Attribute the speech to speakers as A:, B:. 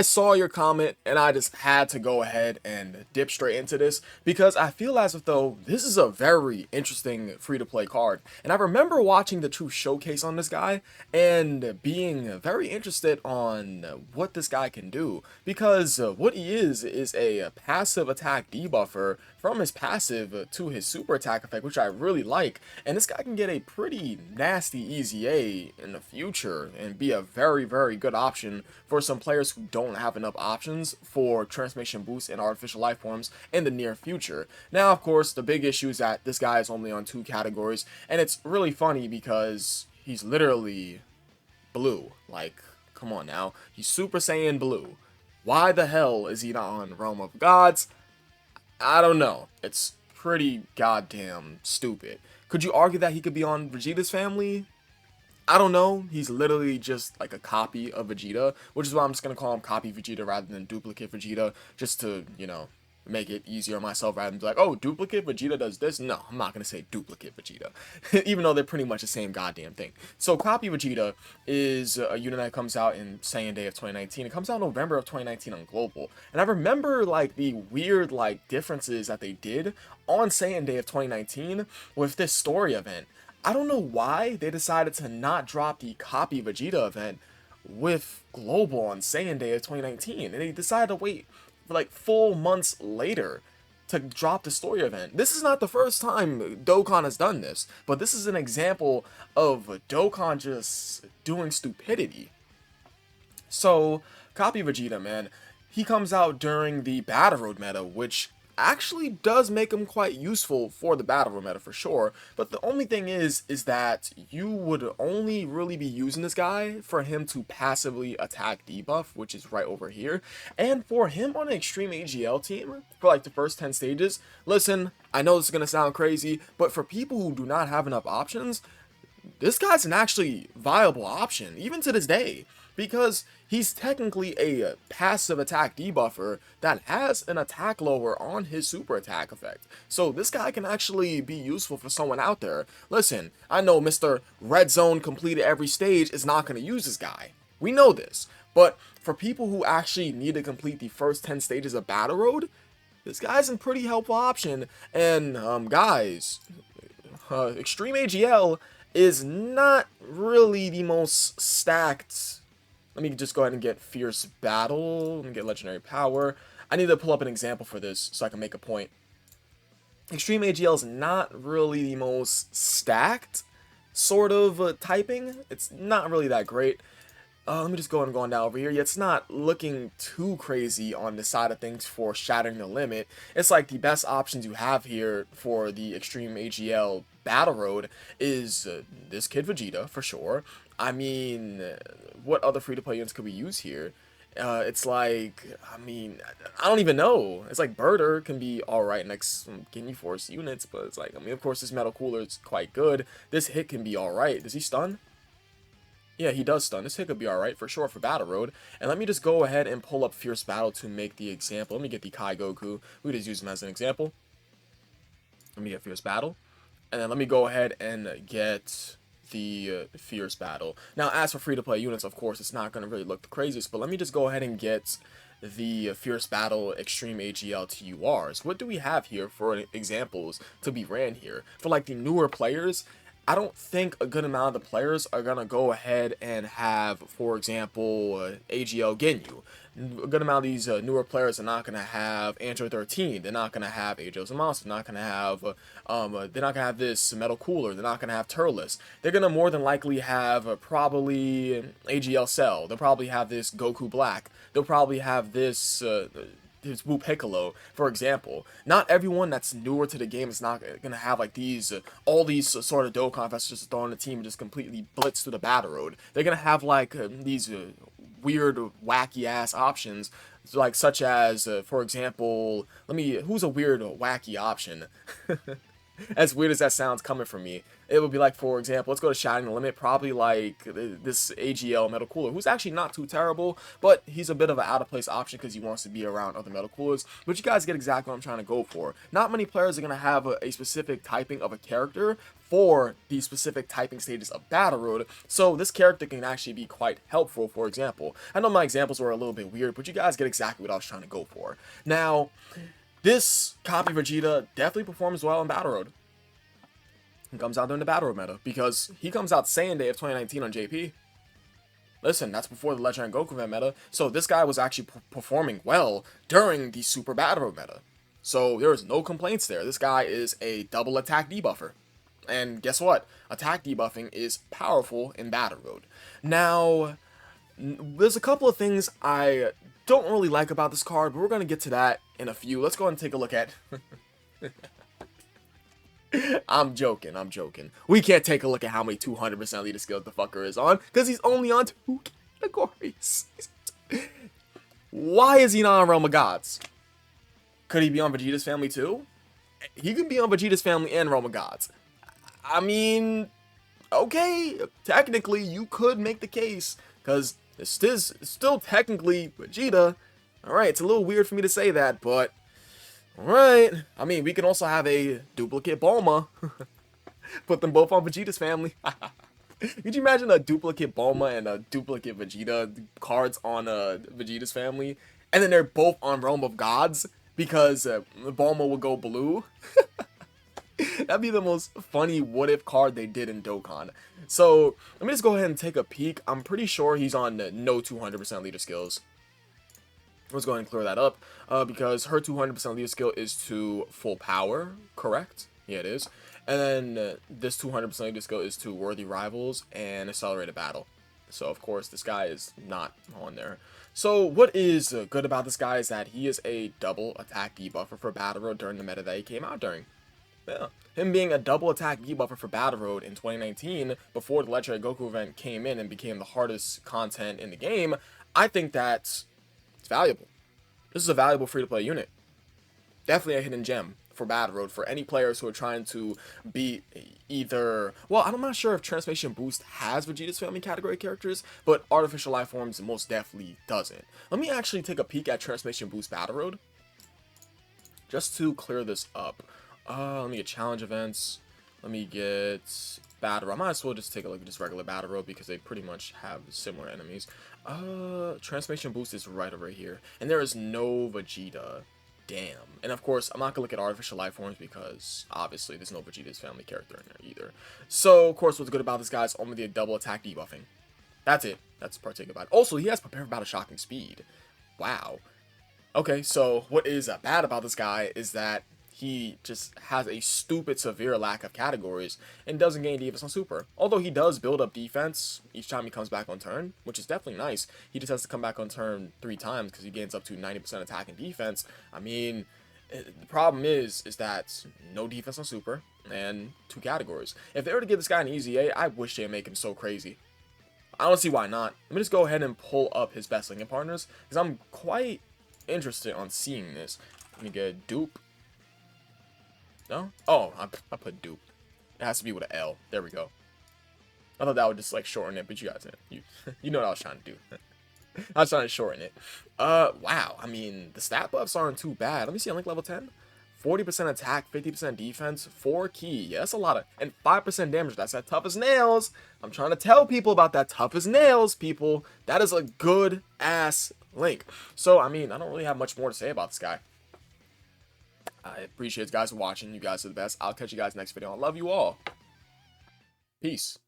A: I saw your comment and I just had to go ahead and dip straight into this because I feel as if though this is a very interesting free-to-play card. And I remember watching the true showcase on this guy and being very interested on what this guy can do because what he is a passive attack debuffer from his passive to his super attack effect, which I really like. And this guy can get a pretty nasty easy A in the future and be a very, very good option for some players who don't have enough options for transformation boosts and artificial life forms in the near future. Now, of course, the big issue is that this guy is only on 2 categories, and it's really funny because he's literally blue. Like, come on now. He's Super Saiyan blue. Why the hell is he not on Realm of Gods? I don't know. It's pretty goddamn stupid. Could you argue that he could be on Vegeta's family? I don't know. He's literally just like a copy of Vegeta, which is why I'm just going to call him copy Vegeta rather than duplicate Vegeta, just to, you know, make it easier on myself rather than be like, oh, duplicate Vegeta does this. No, I'm not going to say duplicate Vegeta, even though they're pretty much the same goddamn thing. So copy Vegeta is a unit that comes out in Saiyan Day of 2019. It comes out in November of 2019 on Global. And I remember like the weird like differences that they did on Saiyan Day of 2019 with this story event. I don't know why they decided to not drop the copy Vegeta event with Global on Saiyan Day of 2019. And they decided to wait for like full months later to drop the story event. This is not the first time Dokkan has done this, but this is an example of Dokkan just doing stupidity. So, copy Vegeta, man. He comes out during the Battle Road meta, which actually does make him quite useful for the Battle Road meta for sure, but the only thing is that you would only really be using this guy for him to passively attack debuff, which is right over here, and for him on an Extreme AGL team, for like the first 10 stages, listen, I know this is going to sound crazy, but for people who do not have enough options, this guy's an actually viable option, even to this day, because he's technically a passive attack debuffer that has an attack lower on his super attack effect. So this guy can actually be useful for someone out there. Listen, I know Mr. Red Zone completed every stage is not going to use this guy. We know this. But for people who actually need to complete the first 10 stages of Battle Road, this guy's a pretty helpful option. And guys, Extreme AGL is not really the most stacked. Let me just go ahead and get Fierce Battle. Let me get Legendary Power. I need to pull up an example for this so I can make a point. Extreme AGL is not really the most stacked sort of typing. It's not really that great. Let me just go ahead and go on down over here. Yeah, it's not looking too crazy on the side of things for Shattering the Limit. It's like the best options you have here for the Extreme AGL Battle Road is this kid Vegeta, for sure. I mean, what other free-to-play units could we use here? It's like, I mean, I don't even know. It's like Birder can be alright next to Ginyu Force units, but it's like, I mean, of course, this Metal Cooler is quite good. This hit can be alright. Does he stun? Yeah, he does stun. This hit could be alright for sure for Battle Road. And let me just go ahead and pull up Fierce Battle to make the example. Let me get the Kai Goku. We just use him as an example. Let me get Fierce Battle. And then let me go ahead and get the Fierce Battle. Now, as for free-to-play units, of course, it's not going to really look the craziest, but let me just go ahead and get the Fierce Battle Extreme AGL TURs. What do we have here for examples to be ran here? For, like, the newer players, I don't think a good amount of the players are going to go ahead and have, for example, AGL Ginyu. A good amount of these newer players are not going to have Android 13. They're not going to have AGL Monster. They're not going to have, they're not going to have this Metal Cooler. They're not going to have Turles. They're going to more than likely have probably AGL Cell. They'll probably have this Goku Black. They'll probably have this Wu Piccolo, for example. Not everyone that's newer to the game is not gonna have like these all these sort of Dokkan that's just thrown on the team and just completely blitz through the Battle Road. They're gonna have like these weird, wacky ass options, like such as, for example, who's a weird, wacky option? As weird as that sounds coming from me, it would be like, for example, let's go to Shining Limit, probably like this AGL Metal Cooler, who's actually not too terrible, but he's a bit of an out-of-place option because he wants to be around other Metal Coolers, but you guys get exactly what I'm trying to go for. Not many players are going to have a specific typing of a character for the specific typing stages of Battle Road, so this character can actually be quite helpful. For example, I know my examples were a little bit weird, but you guys get exactly what I was trying to go for. Now, this copy Vegeta definitely performs well in Battle Road. He comes out during the Battle Road meta, because he comes out Saiyan Day of 2019 on JP. Listen, that's before the Legendary Goku event meta, so this guy was actually performing well during the Super Battle Road meta. So there is no complaints there. This guy is a double attack debuffer. And guess what? Attack debuffing is powerful in Battle Road. Now, there's a couple of things I don't really like about this card, but we're going to get to that in a few. Let's go ahead and take a look at... I'm joking. We can't take a look at how many 200% leader skills the fucker is on, because he's only on 2 categories. Why is he not on Realm of Gods? Could he be on Vegeta's family too? He can be on Vegeta's family and Realm of Gods. I mean, okay, technically you could make the case, because this is still technically Vegeta. Alright, it's a little weird for me to say that, but alright. I mean, we can also have a duplicate Bulma. Put them both on Vegeta's family. Could you imagine a duplicate Bulma and a duplicate Vegeta cards on Vegeta's family? And then they're both on Realm of Gods, because Bulma will go blue? That'd be the most funny what-if card they did in Dokkan. So, let me just go ahead and take a peek. I'm pretty sure he's on no 200% leader skills. Let's go ahead and clear that up, because her 200% leader skill is to full power, correct? Yeah, it is. And then this 200% leader skill is to worthy rivals and accelerated battle. So, of course, this guy is not on there. So, what is good about this guy is that he is a double attack debuffer for Battle Road during the meta that he came out during. Yeah. Him being a double attack debuffer for Battle Road in 2019, before the Legendary Goku event came in and became the hardest content in the game, I think that's valuable. This is a valuable free-to-play unit. Definitely a hidden gem for Battle Road for any players who are trying to be either... Well, I'm not sure if Transformation Boost has Vegeta's family category characters, but Artificial Life Forms most definitely doesn't. Let me actually take a peek at Transformation Boost Battle Road, just to clear this up. Let me get challenge events. Let me get Battle Road. I might as well just take a look at just regular Battle Road, because they pretty much have similar enemies. Transformation Boost is right over here. And there is no Vegeta. Damn. And of course, I'm not gonna look at Artificial Life Forms, because obviously there's no Vegeta's family character in there either. So, of course, what's good about this guy is only the double attack debuffing. That's it. That's particular about it. Also, he has Prepare for Battle Shocking Speed. Wow. Okay, so what is bad about this guy is that he just has a stupid severe lack of categories and doesn't gain defense on super. Although he does build up defense each time he comes back on turn, which is definitely nice. He just has to come back on turn 3 times because he gains up to 90% attack and defense. I mean, the problem is that no defense on super and 2 categories. If they were to give this guy an easy A, I wish they'd make him so crazy. I don't see why not. Let me just go ahead and pull up his best linking partners, because I'm quite interested on seeing this. Let me get dupe. No? Oh, I put dupe. It has to be with an L. There we go. I thought that would just like shorten it, but you guys, you know what I was trying to do. I was trying to shorten it. Wow. I mean, the stat buffs aren't too bad. Let me see on link level 10. 40% attack, 50% defense, 4 key. Yeah, that's a lot of, and 5% damage. That's that tough as nails. I'm trying to tell people about that tough as nails, people. That is a good ass link. So, I mean, I don't really have much more to say about this guy. I appreciate you guys for watching. You guys are the best. I'll catch you guys next video. I love you all. Peace.